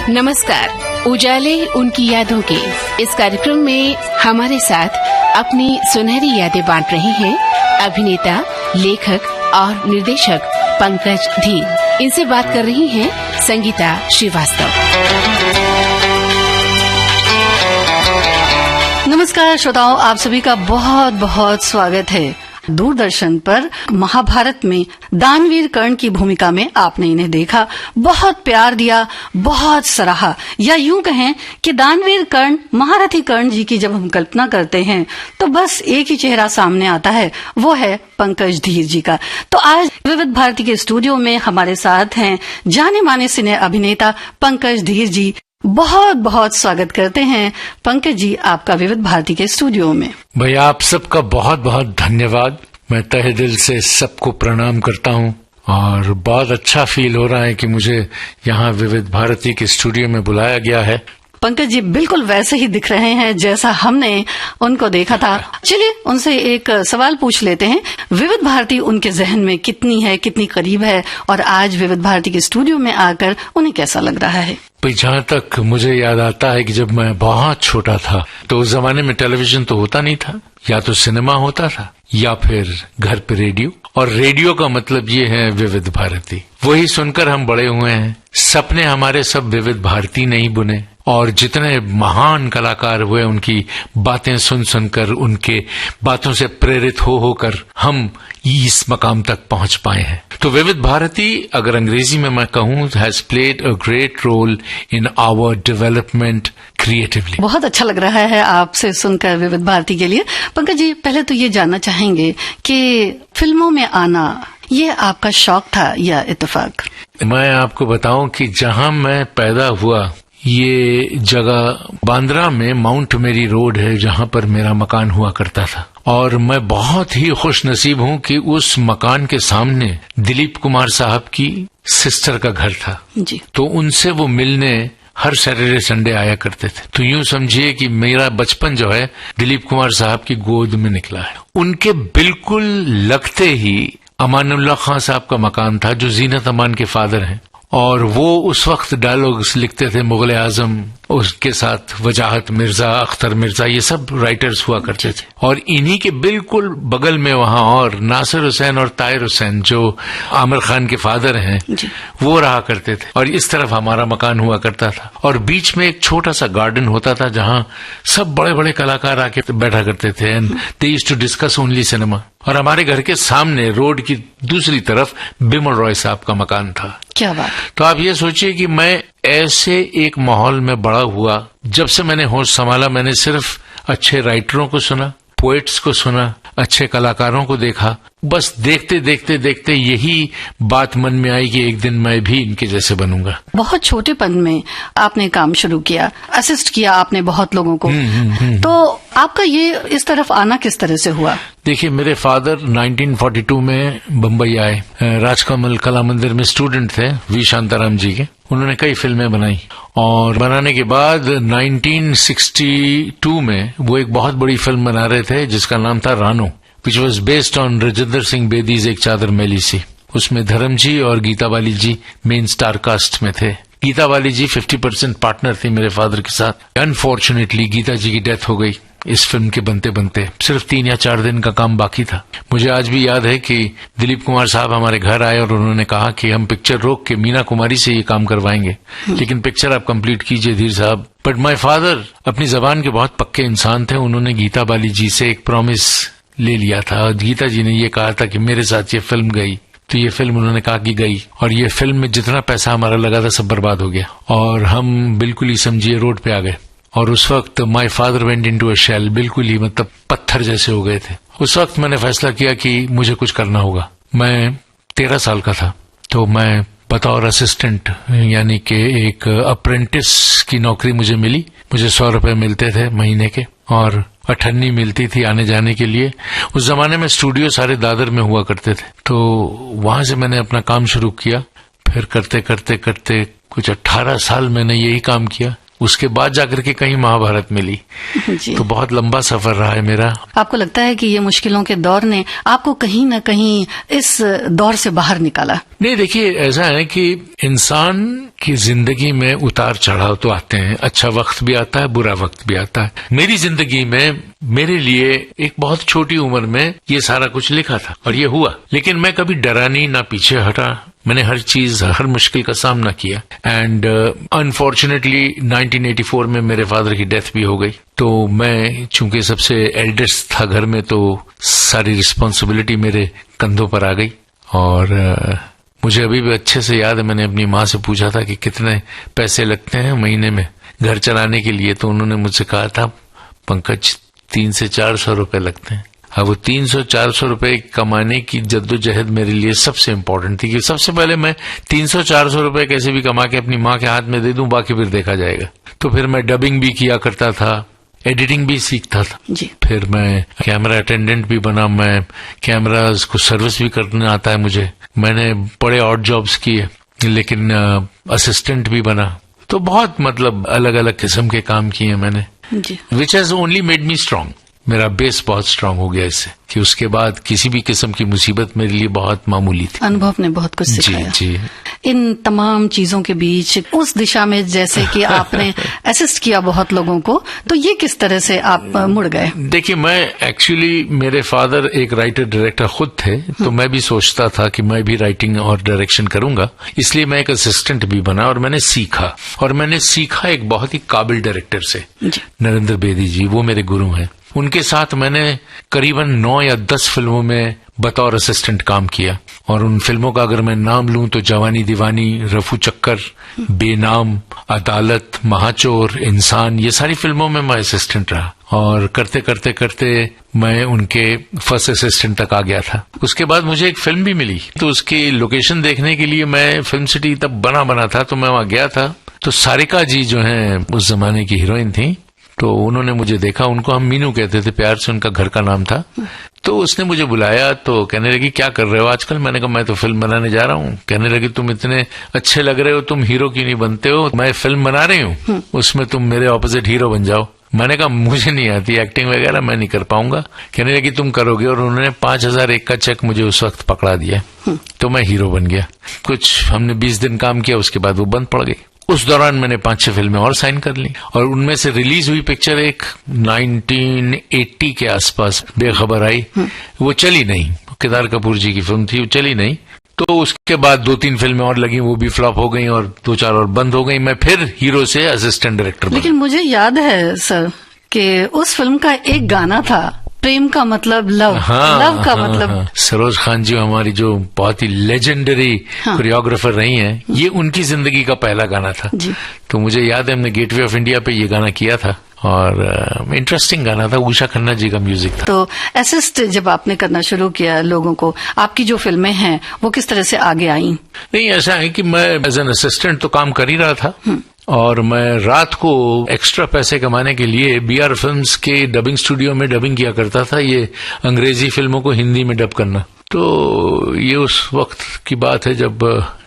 नमस्कार। उजाले उनकी यादों के इस कार्यक्रम में हमारे साथ अपनी सुनहरी यादें बांट रहे हैं अभिनेता, लेखक और निर्देशक पंकज धीर। इनसे बात कर रही हैं संगीता श्रीवास्तव। नमस्कार श्रोताओं, आप सभी का बहुत बहुत स्वागत है। दूरदर्शन पर महाभारत में दानवीर कर्ण की भूमिका में आपने इन्हें देखा, बहुत प्यार दिया, बहुत सराहा, या यूं कहें कि दानवीर कर्ण, महारथी कर्ण जी की जब हम कल्पना करते हैं तो बस एक ही चेहरा सामने आता है, वो है पंकज धीर जी का। तो आज विविध भारती के स्टूडियो में हमारे साथ हैं जाने माने सिने अभिनेता पंकज धीर जी। बहुत बहुत स्वागत करते हैं पंकज जी आपका विविध भारती के स्टूडियो में। भैया, आप सबका बहुत बहुत धन्यवाद। मैं तहे दिल से सबको प्रणाम करता हूं और बहुत अच्छा फील हो रहा है कि मुझे यहाँ विविध भारती के स्टूडियो में बुलाया गया है। पंकज जी बिल्कुल वैसे ही दिख रहे हैं जैसा हमने उनको देखा था। चलिए उनसे एक सवाल पूछ लेते हैं, विविध भारती उनके जहन में कितनी है, कितनी करीब है, और आज विविध भारती के स्टूडियो में आकर उन्हें कैसा लग रहा है? जहाँ तक मुझे याद आता है कि जब मैं बहुत छोटा था तो उस जमाने में टेलीविजन तो होता नहीं था, या तो सिनेमा होता था या फिर घर पे रेडियो, और रेडियो का मतलब ये है विविध भारती। वही सुनकर हम बड़े हुए हैं। सपने हमारे सब विविध भारती नहीं बुने, और जितने महान कलाकार हुए उनकी बातें सुन सुनकर, उनके बातों से प्रेरित हो होकर हम इस मकाम तक पहुंच पाए हैं। तो विविध भारती, अगर अंग्रेजी में मैं कहूं, has played a great role in our development creatively. बहुत अच्छा लग रहा है आपसे सुनकर विविध भारती के लिए। पंकज जी, पहले तो ये जानना चाहेंगे कि फिल्मों में आना ये आपका शौक था या इत्तेफाक? मैं आपको बताऊं कि जहां मैं पैदा हुआ, ये जगह बांद्रा में माउंट मेरी रोड है, जहां पर मेरा मकान हुआ करता था। और मैं बहुत ही खुश नसीब हूं कि उस मकान के सामने दिलीप कुमार साहब की सिस्टर का घर था जी। तो उनसे वो मिलने हर सैटरडे संडे आया करते थे। तो यूं समझिए कि मेरा बचपन जो है दिलीप कुमार साहब की गोद में निकला है। उनके बिल्कुल लगते ही अमानुल्लाह खान साहब का मकान था, जो जीनत अमान के फादर हैं, और वो उस वक्त डायलॉग्स लिखते थे। मुगल आजम, उसके साथ वजाहत मिर्जा, अख्तर मिर्जा, ये सब राइटर्स हुआ करते थे। और इन्हीं के बिल्कुल बगल में वहां और नासिर हुसैन और ताहिर हुसैन, जो आमिर खान के फादर हैं, वो रहा करते थे। और इस तरफ हमारा मकान हुआ करता था, और बीच में एक छोटा सा गार्डन होता था जहां सब बड़े बड़े कलाकार आके बैठा करते थे, and they used to discuss only cinema. और हमारे घर के सामने रोड की दूसरी तरफ बिमल रॉय साहब का मकान था। क्या बात। तो आप ये सोचिए कि मैं ऐसे एक माहौल में बड़ा हुआ। जब से मैंने होश संभाला, मैंने सिर्फ अच्छे राइटरों को सुना, पोएट्स को सुना, अच्छे कलाकारों को देखा। बस देखते देखते देखते यही बात मन में आई कि एक दिन मैं भी इनके जैसे बनूंगा। बहुत छोटेपन में आपने काम शुरू किया, असिस्ट किया आपने बहुत लोगों को। तो आपका ये इस तरफ आना किस तरह से हुआ? देखिए, मेरे फादर 1942 में बम्बई आए, राजकमल कला मंदिर में स्टूडेंट थे वी शांताराम जी के। उन्होंने कई फिल्में बनाई, और बनाने के बाद 1962 में वो एक बहुत बड़ी फिल्म बना रहे थे जिसका नाम था Rano, which was based on Rajendra Singh Bedi's Ek Chadar Maili Si. उसमें धर्म जी और Geeta Bali ji main star cast में थे। गीता बाली जी 50% पार्टनर थी मेरे फादर के साथ। अनफॉर्चुनेटली गीता जी की डेथ हो गई इस फिल्म के बनते बनते। सिर्फ 3 या 4 दिन का काम बाकी था। मुझे आज भी याद है कि दिलीप कुमार साहब हमारे घर आए और उन्होंने कहा कि हम पिक्चर रोक के मीना कुमारी से ये काम करवाएंगे, लेकिन पिक्चर आप कंप्लीट कीजिए धीर साहब। बट माय फादर अपनी जबान के बहुत पक्के इंसान थे। उन्होंने गीता बाली जी से एक प्रॉमिस ले लिया था, और गीता जी ने ये कहा था कि मेरे साथ ये फिल्म गई, तो ये फिल्म उन्होंने कहा कि गई। और ये फिल्म में जितना पैसा हमारा लगा था सब बर्बाद हो गया, और हम बिल्कुल ही समझिए रोड पे आ गए। और उस वक्त my father went into a shell, बिल्कुल ही मतलब पत्थर जैसे हो गए थे। उस वक्त मैंने फैसला किया कि मुझे कुछ करना होगा। मैं 13 साल का था, तो मैं बतौर असिस्टेंट यानी कि एक अप्रेंटिस की नौकरी मुझे मिली। मुझे 100 रुपए मिलते थे महीने के, और अठन्नी मिलती थी आने जाने के लिए। उस जमाने में स्टूडियो सारे दादर में हुआ करते थे, तो वहां से मैंने अपना काम शुरू किया। फिर करते करते करते कुछ 18 साल मैंने यही काम किया। उसके बाद जाकर के कहीं महाभारत मिली। तो बहुत लंबा सफर रहा है मेरा। आपको लगता है कि ये मुश्किलों के दौर ने आपको कहीं न कहीं इस दौर से बाहर निकाला? नहीं, देखिए ऐसा है कि इंसान की जिंदगी में उतार चढ़ाव तो आते हैं, अच्छा वक्त भी आता है, बुरा वक्त भी आता है। मेरी जिंदगी में मेरे लिए एक बहुत छोटी उम्र में ये सारा कुछ लिखा था और ये हुआ, लेकिन मैं कभी डरा नहीं, ना पीछे हटा। मैंने हर चीज, हर मुश्किल का सामना किया। एंड अनफॉर्चुनेटली 1984 में मेरे फादर की डेथ भी हो गई, तो मैं चूंकि सबसे एल्डेस्ट था घर में, तो सारी रिस्पॉन्सिबिलिटी मेरे कंधों पर आ गई। और मुझे अभी भी अच्छे से याद है, मैंने अपनी माँ से पूछा था कि कितने पैसे लगते हैं महीने में घर चलाने के लिए, तो उन्होंने मुझसे कहा था, पंकज 300 से 400 रुपए लगते हैं। अब वो 300-400 रुपए कमाने की जद्दोजहद मेरे लिए सबसे इम्पोर्टेंट थी कि सबसे पहले मैं 300-400 रुपए कैसे भी कमा के अपनी माँ के हाथ में दे दूं, बाकी फिर देखा जाएगा। तो फिर मैं डबिंग भी किया करता था, एडिटिंग भी सीखता था जी। फिर मैं कैमरा अटेंडेंट भी बना, मैं कैमरास को सर्विस भी करना आता है मुझे। मैंने बड़े ऑड जॉब्स किए, लेकिन असिस्टेंट भी बना। तो बहुत मतलब अलग अलग किस्म के काम किए मैंने, which has only made me strong. मेरा बेस बहुत स्ट्रांग हो गया इससे कि उसके बाद किसी भी किस्म की मुसीबत मेरे लिए बहुत मामूली थी। अनुभव ने बहुत कुछ सिखाया। जी। इन तमाम चीजों के बीच उस दिशा में जैसे कि आपने असिस्ट किया बहुत लोगों को, तो ये किस तरह से आप मुड़ गए? देखिए, मैं एक्चुअली, मेरे फादर एक राइटर डायरेक्टर खुद थे, तो मैं भी सोचता था कि मैं भी राइटिंग और डायरेक्शन करूंगा, इसलिए मैं एक असिस्टेंट भी बना और मैंने सीखा। और मैंने सीखा एक बहुत ही काबिल डायरेक्टर से, नरेंद्र बेदी जी, वो मेरे गुरु हैं। उनके साथ मैंने करीबन 9 या 10 फिल्मों में बतौर असिस्टेंट काम किया। और उन फिल्मों का अगर मैं नाम लूं तो जवानी दीवानी, रफू चक्कर, बेनाम, अदालत, महाचोर, इंसान, ये सारी फिल्मों में मैं असिस्टेंट रहा। और करते करते करते मैं उनके फर्स्ट असिस्टेंट तक आ गया था। उसके बाद मुझे एक फिल्म भी मिली, तो उसकी लोकेशन देखने के लिए मैं, फिल्म सिटी तब बना था, तो मैं वहां गया था। तो सारिका जी जो हैं उस जमाने की हीरोइन थी, तो उन्होंने मुझे देखा, उनको हम मीनू कहते थे प्यार से, उनका घर का नाम था। तो उसने मुझे बुलाया, तो कहने लगी क्या कर रहे हो आजकल? मैंने कहा मैं तो फिल्म बनाने जा रहा हूँ। कहने लगी तुम इतने अच्छे लग रहे हो, तुम हीरो क्यों नहीं बनते हो? मैं फिल्म बना रही हूँ, उसमें तुम मेरे ऑपोजिट हीरो बन जाओ। मैंने कहा मुझे नहीं आती एक्टिंग वगैरह, मैं नहीं कर पाऊंगा। कहने लगी तुम करोगे, और उन्होंने 5001 का चेक मुझे उस वक्त पकड़ा दिया, तो मैं हीरो बन गया। कुछ हमने 20 दिन काम किया, उसके बाद वो बंद पड़ गई। उस दौरान मैंने 5-6 फिल्में और साइन कर ली, और उनमें से रिलीज हुई पिक्चर एक 1980 के आसपास बेखबर आई, वो चली नहीं। केदार कपूर जी की फिल्म थी, वो चली नहीं। तो उसके बाद 2-3 फिल्में और लगी, वो भी फ्लॉप हो गई, और 2-4 और बंद हो गई। मैं फिर हीरो से असिस्टेंट डायरेक्टर बना। लेकिन मुझे याद है सर कि उस फिल्म का एक गाना था, प्रेम का मतलब लव, लव का मतलब। सरोज खान जी हमारी जो बहुत ही लेजेंडरी कोरियोग्राफर रही हैं, ये उनकी जिंदगी का पहला गाना था जी। तो मुझे याद है हमने गेटवे ऑफ इंडिया पे ये गाना किया था, और इंटरेस्टिंग गाना था, उषा खन्ना जी का म्यूजिक था। तो असिस्ट जब आपने करना शुरू किया लोगों को, आपकी जो फिल्में हैं वो किस तरह से आगे आई? नहीं, ऐसा है कि मैं एज एन असिस्टेंट तो काम कर ही रहा था, और मैं रात को एक्स्ट्रा पैसे कमाने के लिए बीआर फिल्म्स के डबिंग स्टूडियो में डबिंग किया करता था, ये अंग्रेजी फिल्मों को हिंदी में डब करना। तो ये उस वक्त की बात है जब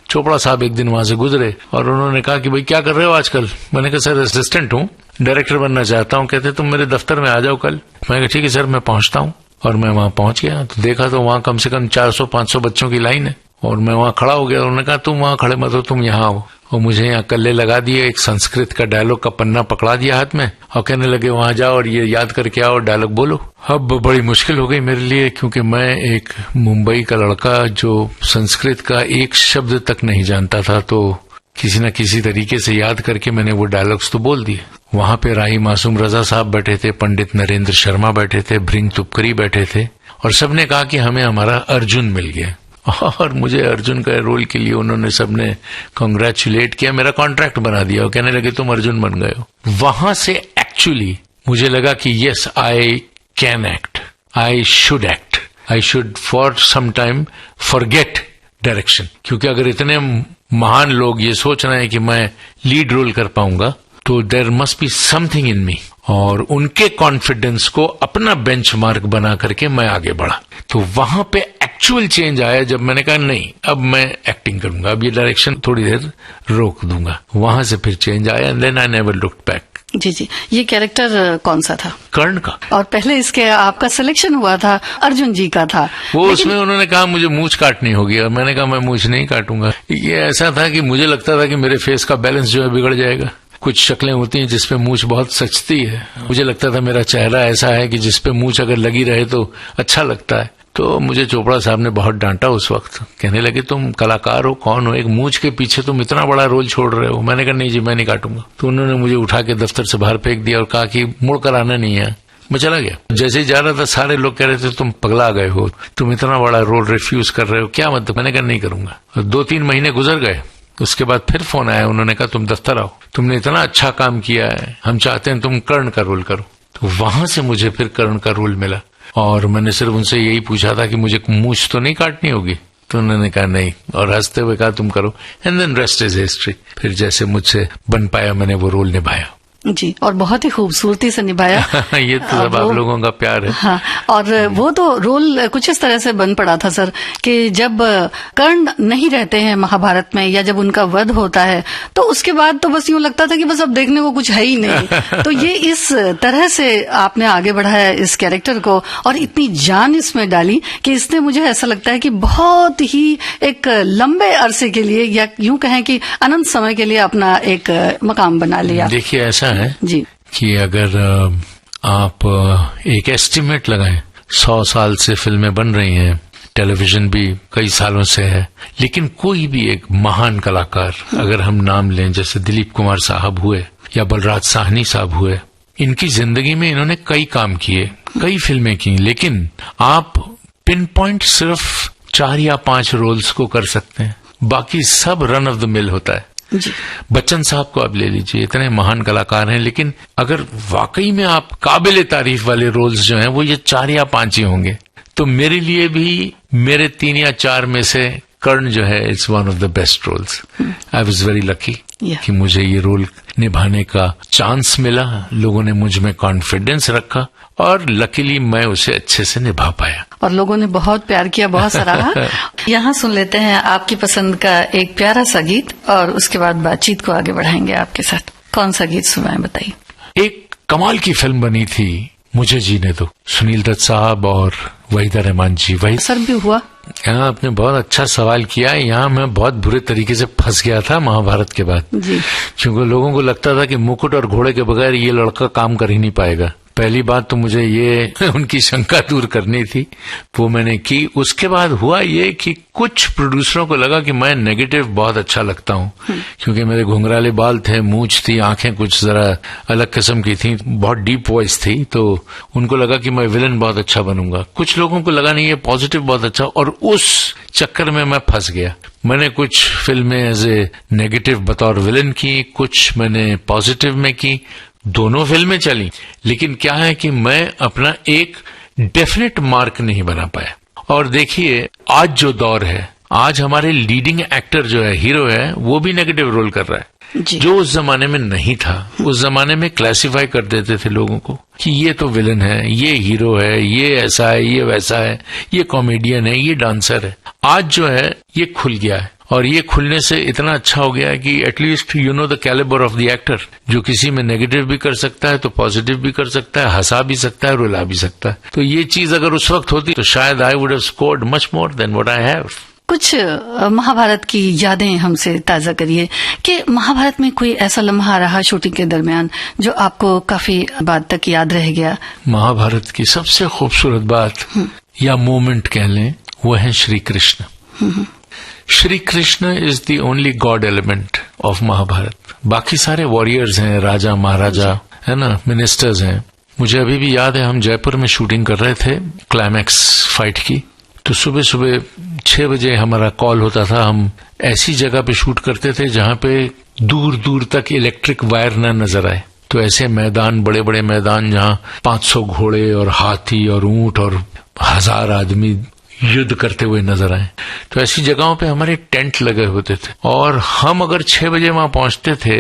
चोपड़ा साहब एक दिन वहां से गुजरे, और उन्होंने कहा कि भाई क्या कर रहे हो आजकल? मैंने कहा सर असिस्टेंट हूँ, डायरेक्टर बनना चाहता हूँ। कहते तुम मेरे दफ्तर में आ जाओ कल। मैंने कहा ठीक है सर, मैं पहुंचता हूँ। और मैं वहां पहुंच गया, तो देखा तो वहां कम से कम 400-500 बच्चों की लाइन है, और मैं वहां खड़ा हो गया। उन्होंने कहा तुम वहां खड़े मत हो, तुम यहाँ आओ। और मुझे यहाँ कल्ले लगा दिए, एक संस्कृत का डायलॉग का पन्ना पकड़ा दिया हाथ में, और कहने लगे वहां जाओ और ये याद करके आओ, डायलॉग बोलो। अब बड़ी मुश्किल हो गई मेरे लिए, क्योंकि मैं एक मुंबई का लड़का जो संस्कृत का एक शब्द तक नहीं जानता था, तो किसी न किसी तरीके से याद करके मैंने वो डायलॉग्स तो बोल दिए। वहां पे राही मासूम रजा साहब बैठे थे, पंडित नरेंद्र शर्मा बैठे थे, भृंग तुपकरी बैठे थे, और सबने कहा कि हमें हमारा अर्जुन मिल गया। और मुझे अर्जुन का रोल के लिए उन्होंने सबने कांग्रेचुलेट किया, मेरा कॉन्ट्रैक्ट बना दिया, और कहने लगे तुम अर्जुन बन गए हो। वहां से एक्चुअली मुझे लगा कि yes, I can act, I should act, I should for some time forget direction. क्योंकि अगर इतने महान लोग ये सोच रहे हैं कि मैं लीड रोल कर पाऊंगा, तो there must be something in me. और उनके कॉन्फिडेंस को अपना बेंचमार्क बना करके मैं आगे बढ़ा। तो वहां पे एक्चुअल चेंज आया जब मैंने कहा नहीं, अब मैं एक्टिंग करूंगा, अब ये डायरेक्शन थोड़ी देर रोक दूंगा। वहां से फिर चेंज आया, and then I never looked back. जी जी, ये कैरेक्टर कौन सा था? कर्ण का। और पहले इसके आपका सिलेक्शन हुआ था, अर्जुन जी का था वो उसमें उन्होंने कहा मुझे मूंछ काटनी होगी और मैंने कहा मैं मूंछ नहीं काटूंगा। ये ऐसा था कि मुझे लगता था कि मेरे फेस का बैलेंस जो है बिगड़ जाएगा। कुछ शक्लें होती हैं जिसपे मूंछ बहुत सचती है, मुझे लगता था मेरा चेहरा ऐसा है कि जिसपे मूंछ अगर लगी रहे तो अच्छा लगता है। तो मुझे चोपड़ा साहब ने बहुत डांटा उस वक्त, कहने लगे तुम कलाकार हो, कौन हो, एक मूंछ के पीछे तुम इतना बड़ा रोल छोड़ रहे हो। मैंने कहा नहीं जी मैं नहीं काटूंगा। तो उन्होंने मुझे उठा के दफ्तर से बाहर फेंक दिया और कहा कि मुड़ कर आना नहीं है। मैं चला गया। जैसे ही जा रहा था सारे लोग कह रहे थे तुम पगला गए हो, तुम इतना बड़ा रोल रिफ्यूज कर रहे हो, क्या मतलब। मैंने कहा नहीं करूंगा। 2-3 महीने गुजर गए, उसके बाद फिर फोन आया, उन्होंने कहा तुम दफ्तर आओ, तुमने इतना अच्छा काम किया है, हम चाहते हैं तुम कर्ण का रोल करो। तो वहां से मुझे फिर कर्ण का रोल मिला और मैंने सिर्फ उनसे यही पूछा था कि मुझे मूंछ तो नहीं काटनी होगी। तो उन्होंने कहा नहीं और हंसते हुए कहा तुम करो। And then rest is history. फिर जैसे मुझसे बन पाया मैंने वो रोल निभाया जी, और बहुत ही खूबसूरती से निभाया। ये तो सब आप लोगों का प्यार है। हाँ, और वो तो रोल कुछ इस तरह से बन पड़ा था सर कि जब कर्ण नहीं रहते हैं महाभारत में या जब उनका वध होता है तो उसके बाद तो बस यूं लगता था कि बस अब देखने को कुछ है ही नहीं। तो ये इस तरह से आपने आगे बढ़ाया इस कैरेक्टर को और इतनी जान इसमें डाली कि इसने मुझे ऐसा लगता है कि बहुत ही एक लंबे अरसे के लिए या यूं कहें कि अनंत समय के लिए अपना एक मकाम बना लिया। देखिए ऐसा है जी कि अगर आप एक एस्टिमेट लगाएं, 100 साल से फिल्में बन रही हैं, टेलीविजन भी कई सालों से है, लेकिन कोई भी एक महान कलाकार अगर हम नाम लें, जैसे दिलीप कुमार साहब हुए या बलराज साहनी साहब हुए, इनकी जिंदगी में इन्होंने कई काम किए, कई फिल्में की, लेकिन आप पिन पॉइंट सिर्फ 4 या 5 रोल्स को कर सकते हैं, बाकी सब रन ऑफ द मिल होता है। जी। बच्चन साहब को आप ले लीजिए, इतने महान कलाकार हैं, लेकिन अगर वाकई में आप काबिले तारीफ वाले रोल्स जो हैं वो ये 4 या 5 ही होंगे। तो मेरे लिए भी मेरे 3 या 4 में से कर्ण जो है it's one of the best roles. I was very lucky कि मुझे ये रोल निभाने का चांस मिला, लोगों ने मुझ में कॉन्फिडेंस रखा और लकीली मैं उसे अच्छे से निभा पाया और लोगों ने बहुत प्यार किया, बहुत सराहा। यहाँ सुन लेते हैं आपकी पसंद का एक प्यारा सा गीत और उसके बाद बातचीत को आगे बढ़ाएंगे आपके साथ। कौन सा गीत सुनाएं बताइए। एक कमाल की फिल्म बनी थी मुझे जीने दो, सुनील दत्त साहब और वहीदा रहमान जी। वही सर भी हुआ। यहाँ आपने बहुत अच्छा सवाल किया। यहाँ मैं बहुत बुरे तरीके से फंस गया था महाभारत के बाद, क्योंकि लोगों को लगता था कि मुकुट और घोड़े के बगैर ये लड़का काम कर ही नहीं पाएगा। पहली बात तो मुझे ये उनकी शंका दूर करनी थी, वो मैंने की। उसके बाद हुआ ये कि कुछ प्रोड्यूसरों को लगा कि मैं नेगेटिव बहुत अच्छा लगता हूँ, क्योंकि मेरे घुंघराले बाल थे, मूंछ थी, आंखें कुछ जरा अलग किस्म की थी, बहुत डीप वॉइस थी, तो उनको लगा कि मैं विलन बहुत अच्छा बनूंगा। कुछ लोगों को लगा नहीं ये पॉजिटिव बहुत अच्छा, और उस चक्कर में मैं फंस गया। मैंने कुछ फिल्में एज ए नेगेटिव बतौर विलन की, कुछ मैंने पॉजिटिव में की, दोनों फिल्में चली, लेकिन क्या है कि मैं अपना एक डेफिनेट मार्क नहीं बना पाया। और देखिए आज जो दौर है, आज हमारे लीडिंग एक्टर जो है, हीरो है, वो भी नेगेटिव रोल कर रहा है, जो उस जमाने में नहीं था। उस जमाने में क्लासिफाई कर देते थे लोगों को कि ये तो विलन है, ये हीरो है, ये ऐसा है, ये वैसा है, ये कॉमेडियन है, ये डांसर है। आज जो है ये खुल गया है, और ये खुलने से इतना अच्छा हो गया है कि at least you know the calibre of the actor, जो किसी में नेगेटिव भी कर सकता है तो पॉजिटिव भी कर सकता है, हंसा भी सकता है, रुला भी सकता है। तो ये चीज अगर उस वक्त होती तो शायद I would have scored much more than what I have. कुछ महाभारत की यादें हमसे ताजा करिए कि महाभारत में कोई ऐसा लम्हा रहा शूटिंग के दरमियान जो आपको काफी बाद तक याद रह गया। महाभारत की सबसे खूबसूरत बात या मोमेंट कह लें, वो है Shri Krishna. Shri Krishna is the only god element of Mahabharata. बाकी सारे वॉरियर्स हैं, राजा महाराजा है ना, मिनिस्टर्स हैं। मुझे अभी भी याद है हम जयपुर में शूटिंग कर रहे थे क्लाइमैक्स फाइट की, तो सुबह सुबह 6 बजे हमारा कॉल होता था। हम ऐसी जगह पे शूट करते थे जहां पे दूर दूर तक इलेक्ट्रिक वायर न नजर आए। तो ऐसे मैदान, बड़े बड़े मैदान जहां 500 घोड़े और हाथी और ऊंट और 1000 आदमी युद्ध करते हुए नजर आए। तो ऐसी जगहों पे हमारे टेंट लगे होते थे, और हम अगर 6 बजे वहां पहुंचते थे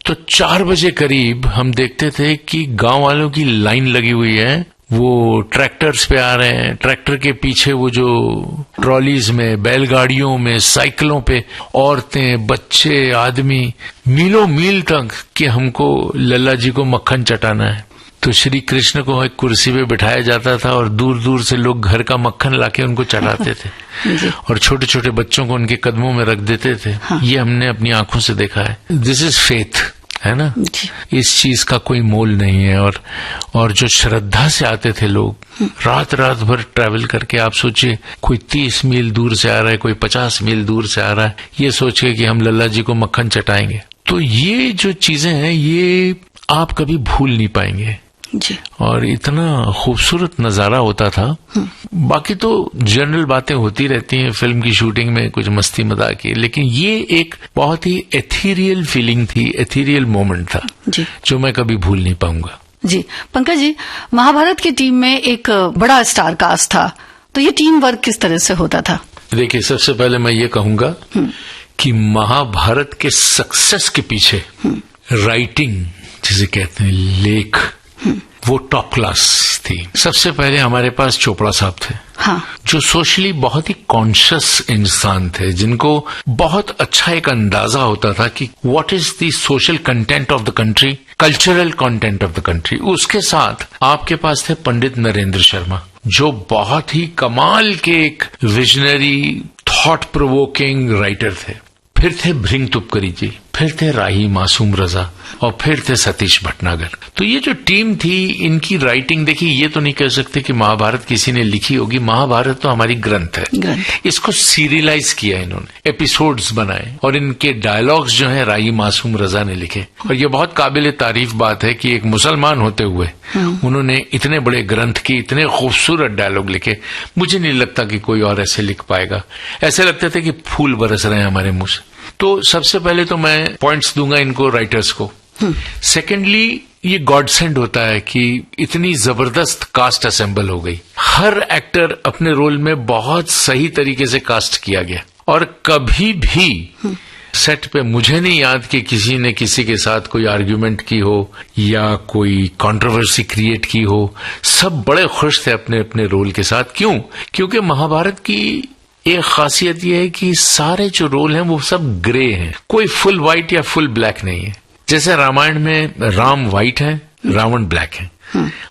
तो 4 बजे करीब हम देखते थे कि गांव वालों की लाइन लगी हुई है वो ट्रैक्टर्स पे आ रहे हैं, ट्रैक्टर के पीछे वो जो ट्रॉलीज में, बैलगाड़ियों में, साइकिलों पे औरतें, बच्चे, आदमी, मीलों मील तक कि हमको लल्ला जी को मक्खन चटाना है। तो श्री कृष्ण को एक कुर्सी पे बिठाया जाता था और दूर दूर से लोग घर का मक्खन लाके उनको चटाते थे और छोटे छोटे बच्चों को उनके कदमों में रख देते थे। ये हमने अपनी आंखों से देखा है। दिस इज फेथ, है ना। इस चीज का कोई मोल नहीं है। और जो श्रद्धा से आते थे लोग, रात रात भर ट्रैवल करके, आप सोचिए कोई 30 मील दूर से आ रहा है, कोई 50 मील दूर से आ रहा है, ये सोच के कि हम लल्ला जी को मक्खन चटाएंगे। तो ये जो चीजें हैं ये आप कभी भूल नहीं पाएंगे जी। और इतना खूबसूरत नजारा होता था। बाकी तो जनरल बातें होती रहती हैं फिल्म की शूटिंग में, कुछ मस्ती मजाक की, लेकिन ये एक बहुत ही एथीरियल फीलिंग थी, एथीरियल मोमेंट था जी, जो मैं कभी भूल नहीं पाऊंगा। जी पंकज जी, महाभारत की टीम में एक बड़ा स्टार कास्ट था, तो ये टीम वर्क किस तरह से होता था? देखिए, सबसे पहले मैं ये कहूंगा कि महाभारत के सक्सेस के पीछे राइटिंग, जिसे कहते हैं लेख, वो टॉप क्लास थी। सबसे पहले हमारे पास चोपड़ा साहब थे, हाँ, जो सोशली बहुत ही कॉन्शियस इंसान थे, जिनको बहुत अच्छा एक अंदाजा होता था कि what is the social content of the country, cultural content of the country. उसके साथ आपके पास थे पंडित नरेंद्र शर्मा, जो बहुत ही कमाल के एक विजनरी, थॉट प्रोवोकिंग राइटर थे। फिर थे भृंग तुपकरी जी, फिर थे राही मासूम रजा, और फिर थे सतीश भटनागर। तो ये जो टीम थी, इनकी राइटिंग देखिए, ये तो नहीं कह सकते कि महाभारत किसी ने लिखी होगी। महाभारत तो हमारी ग्रंथ है। इसको सीरियलाइज किया इन्होंने, एपिसोड्स बनाए, और इनके डायलॉग्स जो हैं राही मासूम रजा ने लिखे। और ये बहुत काबिल तारीफ बात है कि एक मुसलमान होते हुए उन्होंने इतने बड़े ग्रंथ की इतने खूबसूरत डायलॉग लिखे। मुझे नहीं लगता कि कोई और ऐसे लिख पाएगा। ऐसे लगते थे कि फूल बरस रहे हैं हमारे मुंह से। तो सबसे पहले तो मैं पॉइंट्स दूंगा इनको, राइटर्स को। सेकेंडली, ये गॉड सेंड होता है कि इतनी जबरदस्त कास्ट असेंबल हो गई। हर एक्टर अपने रोल में बहुत सही तरीके से कास्ट किया गया, और कभी भी सेट पे मुझे नहीं याद कि किसी ने किसी के साथ कोई आर्ग्यूमेंट की हो या कोई कंट्रोवर्सी क्रिएट की हो। सब बड़े खुश थे अपने अपने रोल के साथ। क्यों? क्योंकि महाभारत की एक खासियत यह है कि सारे जो रोल हैं वो सब ग्रे हैं, कोई फुल व्हाइट या फुल ब्लैक नहीं है। जैसे रामायण में राम व्हाइट है, रावण ब्लैक है।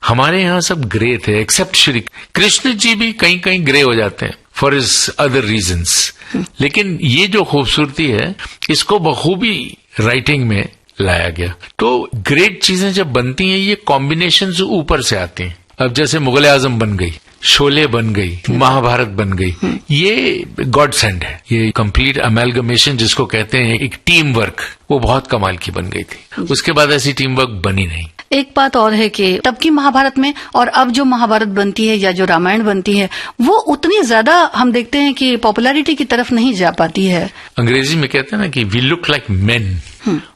हमारे यहाँ सब ग्रे थे, एक्सेप्ट श्री कृष्ण जी भी कहीं कहीं ग्रे हो जाते हैं फॉर हिज अदर रीजंस। लेकिन ये जो खूबसूरती है, इसको बखूबी राइटिंग में लाया गया। तो ग्रेट चीजें जब बनती हैं, ये कॉम्बिनेशंस ऊपर से आती हैं। अब जैसे मुगल आजम बन गई, शोले बन गई, महाभारत बन गई, ये गॉड सेंड है। ये कंप्लीट अमेलगमेशन जिसको कहते हैं, एक टीम वर्क, वो बहुत कमाल की बन गई थी। उसके बाद ऐसी टीम वर्क बनी नहीं। एक बात और है कि तब की महाभारत में और अब जो महाभारत बनती है या जो रामायण बनती है, वो उतनी ज्यादा हम देखते हैं कि पॉपुलैरिटी की तरफ नहीं जा पाती है। अंग्रेजी में कहते हैं ना कि वी लुक लाइक मेन,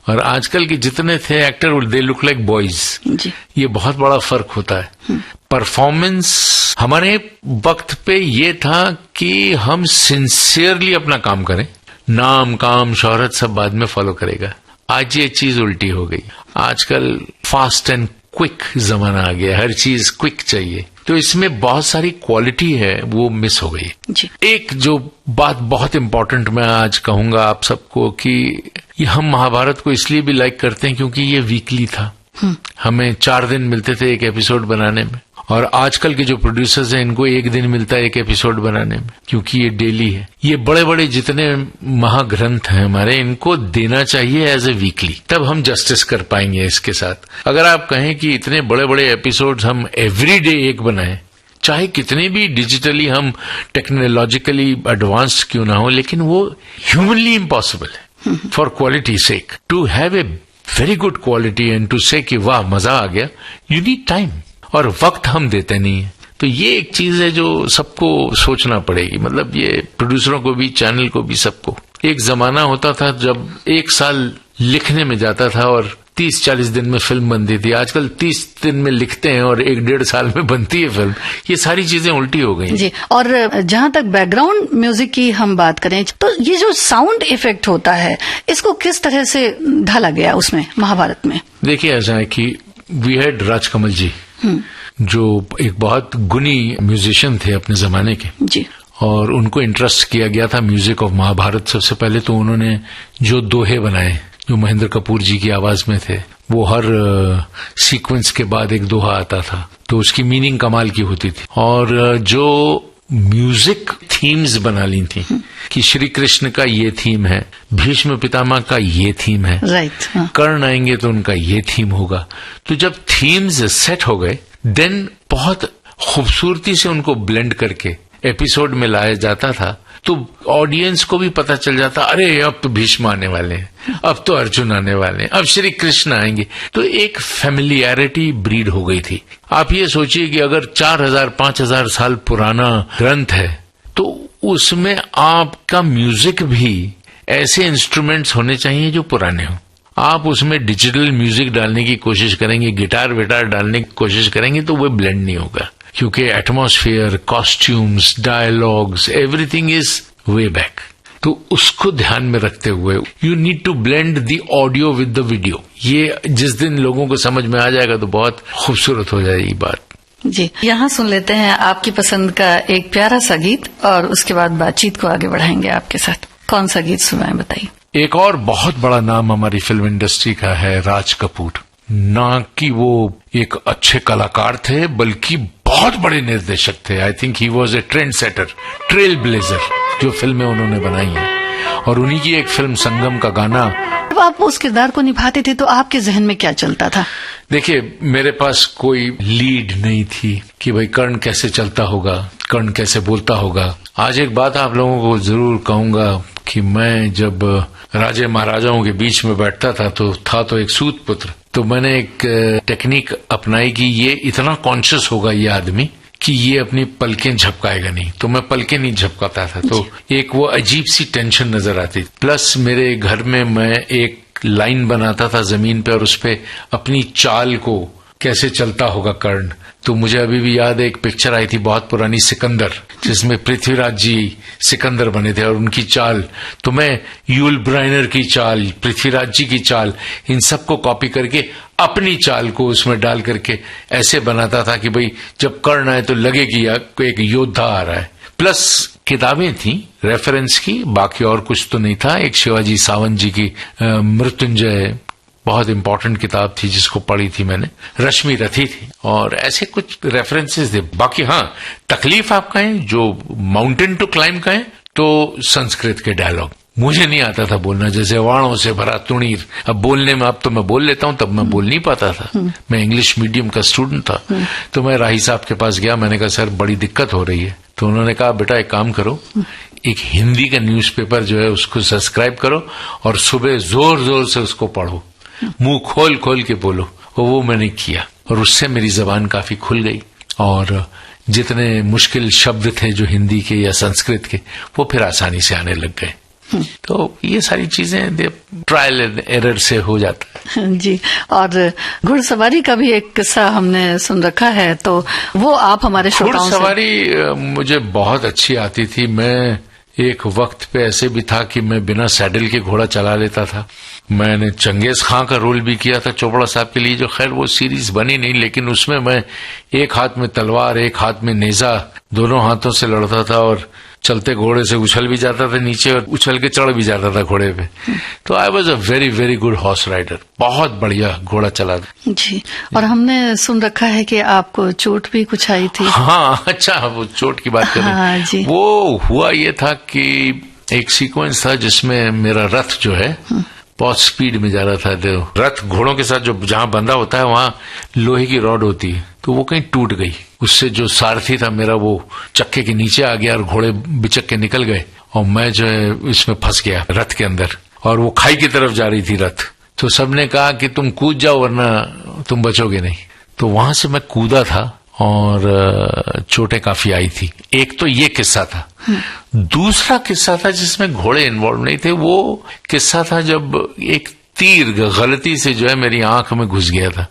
और आजकल के जितने थे actor, they look like boys. ये बहुत बड़ा फर्क होता है। परफॉर्मेंस हमारे वक्त पे ये था कि हम सिंसियरली अपना काम करें, नाम काम शोहरत सब बाद में फॉलो करेगा। आज ये चीज उल्टी हो गई। आजकल फास्ट एंड क्विक जमाना आ गया, हर चीज क्विक चाहिए, तो इसमें बहुत सारी क्वालिटी है वो मिस हो गई जी। एक जो बात बहुत इंपॉर्टेंट मैं आज कहूंगा आप सबको कि ये हम महाभारत को इसलिए भी लाइक करते हैं क्योंकि ये वीकली था। हमें 4 दिन मिलते थे एक एपिसोड बनाने में, और आजकल के जो प्रोड्यूसर्स हैं इनको 1 दिन मिलता है एक एपिसोड बनाने में, क्योंकि ये डेली है। ये बड़े बड़े जितने महाग्रंथ हैं हमारे, इनको देना चाहिए एज ए वीकली, तब हम जस्टिस कर पाएंगे इसके साथ। अगर आप कहें कि इतने बड़े बड़े एपिसोड्स हम एवरी डे एक बनाएं, चाहे कितने भी डिजिटली हम टेक्नोलॉजिकली एडवांस्ड क्यों ना हो, लेकिन वो ह्यूमनली इम्पॉसिबल है। For quality sake, to have a very good quality and to say कि वाह मजा आ गया, यू नीड टाइम, और वक्त हम देते नहीं है। तो ये एक चीज है जो सबको सोचना पड़ेगी, मतलब ये प्रोड्यूसरों को भी, चैनल को भी, सबको। एक जमाना होता था जब 1 साल लिखने में जाता था और 30-40 दिन में फिल्म बनती थी। आजकल 30 दिन में लिखते हैं और 1-1.5 साल में बनती है फिल्म। ये सारी चीजें उल्टी हो गई जी। और जहां तक बैकग्राउंड म्यूजिक की हम बात करें, तो ये जो साउंड इफेक्ट होता है, इसको किस तरह से ढाला गया उसमें महाभारत में? देखिए, ऐसा है कि वी हैड राजकमल जी, जो एक बहुत गुणी म्यूजिशियन थे अपने जमाने के जी। और उनको इंटरेस्ट किया गया था म्यूजिक ऑफ महाभारत। सबसे पहले तो उन्होंने जो दोहे बनाए जो महेंद्र कपूर जी की आवाज में थे, वो हर सीक्वेंस के बाद एक दोहा आता था, तो उसकी मीनिंग कमाल की होती थी। और जो म्यूजिक थीम्स बना ली थी कि श्री कृष्ण का ये थीम है, भीष्म पितामह का ये थीम है, राइट, कर्ण आएंगे तो उनका ये थीम होगा। तो जब थीम्स सेट हो गए देन बहुत खूबसूरती से उनको ब्लेंड करके एपिसोड में लाया जाता था, तो ऑडियंस को भी पता चल जाता, अरे अब तो भीष्म आने वाले हैं, अब तो अर्जुन आने वाले हैं, अब श्री कृष्ण आएंगे। तो एक फैमिलियरिटी ब्रीड हो गई थी। आप ये सोचिए कि अगर 4000-5000 साल पुराना ग्रंथ है तो उसमें आपका म्यूजिक भी ऐसे इंस्ट्रूमेंट्स होने चाहिए जो पुराने हो। आप उसमें डिजिटल म्यूजिक डालने की कोशिश करेंगे, गिटार विटार डालने की कोशिश करेंगे तो वो ब्लेंड नहीं होगा, क्योंकि atmosphere, costumes, dialogues, everything is way back. तो उसको ध्यान में रखते हुए you need to blend the audio with the video. ये जिस दिन लोगों को समझ में आ जाएगा तो बहुत खूबसूरत हो जाएगी बात। जी, यहाँ सुन लेते हैं आपकी पसंद का एक प्यारा सा गीत और उसके बाद बातचीत को आगे बढ़ाएंगे आपके साथ। कौन सा गीत सुनाएं बताइए। एक और बहुत बड़ा नाम हमारी फिल्म इंडस्ट्री का है राज कपूर। ना कि वो एक अच्छे कलाकार थे बल्कि बहुत बड़े निर्देशक थे। I think he was a trend setter, trail blazer, जो फिल्में उन्होंने बनाई हैं। और उन्हीं की एक फिल्म संगम का गाना, जब आप उस किरदार को निभाते थे तो आपके जहन में क्या चलता था? देखिए, मेरे पास कोई लीड नहीं थी कि भाई कर्ण कैसे चलता होगा, कर्ण कैसे बोलता होगा। आज एक बात आप लोगों को जरूर कहूंगा कि मैं जब राजे महाराजाओं के बीच में बैठता था तो एक सूत पुत्र, तो मैंने एक टेक्निक अपनाई कि ये इतना कॉन्शियस होगा ये आदमी कि ये अपनी पलकें झपकाएगा नहीं, तो मैं पलकें नहीं झपकाता था। तो एक वो अजीब सी टेंशन नजर आती। प्लस मेरे घर में मैं एक लाइन बनाता था जमीन पे और उस पे अपनी चाल को कैसे चलता होगा कर्ण। तो मुझे अभी भी याद है एक पिक्चर आई थी बहुत पुरानी, सिकंदर, जिसमें पृथ्वीराज जी सिकंदर बने थे और उनकी चाल, तो मैं यूल ब्राइनर की चाल, पृथ्वीराज जी की चाल, इन सबको कॉपी करके अपनी चाल को उसमें डाल करके ऐसे बनाता था कि भाई जब कर्ण आए तो लगे कि एक योद्धा आ रहा है। प्लस किताबें थी रेफरेंस की, बाकी और कुछ तो नहीं था। एक शिवाजी सावंत जी की मृत्युंजय बहुत इंपॉर्टेंट किताब थी जिसको पढ़ी थी मैंने, रश्मि रथी थी, और ऐसे कुछ रेफरेंसेस थे। बाकी हाँ, तकलीफ आप कहें जो माउंटेन टू क्लाइंब कहें तो संस्कृत के डायलॉग मुझे नहीं आता था बोलना, जैसे वाणों से भरा तुणीर। अब बोलने में, अब तो मैं बोल लेता हूं, तब मैं बोल नहीं पाता था। मैं इंग्लिश मीडियम का स्टूडेंट था। तो मैं राही साहब के पास गया, मैंने कहा सर बड़ी दिक्कत हो रही है। तो उन्होंने कहा बेटा एक काम करो, एक हिंदी का न्यूज़पेपर जो है उसको सब्सक्राइब करो और सुबह जोर जोर से उसको पढ़ो, मुंह खोल खोल के बोलो। वो मैंने किया और उससे मेरी जबान काफी खुल गई और जितने मुश्किल शब्द थे जो हिंदी के या संस्कृत के, वो फिर आसानी से आने लग गए। तो ये सारी चीजें ट्रायल एंड एरर से हो जाता है। जी, और घुड़सवारी का भी एक किस्सा हमने सुन रखा है, तो वो आप हमारे श्रोताओं से। घुड़सवारी मुझे बहुत अच्छी आती थी। मैं एक वक्त पे ऐसे भी था कि मैं बिना सैडल के घोड़ा चला लेता था। मैंने चंगेज खां का रोल भी किया था चोपड़ा साहब के लिए, जो खैर वो सीरीज बनी नहीं, लेकिन उसमें मैं एक हाथ में तलवार एक हाथ में नेजा, दोनों हाथों से लड़ता था और चलते घोड़े से उछल भी जाता था नीचे और उछल के चढ़ भी जाता था घोड़े पे। तो I was a very very good horse rider, बहुत बढ़िया घोड़ा चला था। जी, और हमने सुन रखा है कि आपको चोट भी कुछ आई थी। हाँ, अच्छा, वो चोट की बात करें। हाँ, जी। वो हुआ ये था कि एक सीक्वेंस था जिसमें मेरा रथ जो है बहुत स्पीड में जा रहा था। रथ घोड़ों के साथ जो जहां बंधा होता है वहां लोहे की रॉड होती है, तो वो कहीं टूट गई। उससे जो सारथी था मेरा वो चक्के के नीचे आ गया और घोड़े बिचक के निकल गए और मैं जो है इसमें फंस गया रथ के अंदर, और वो खाई की तरफ जा रही थी रथ। तो सबने कहा कि तुम कूद जाओ वरना तुम बचोगे नहीं। तो वहां से मैं कूदा था और चोटें काफी आई थी। एक तो ये किस्सा था। दूसरा किस्सा था जिसमें घोड़े इन्वॉल्व नहीं थे। वो किस्सा था जब एक तीर गलती से जो है मेरी आंख में घुस गया था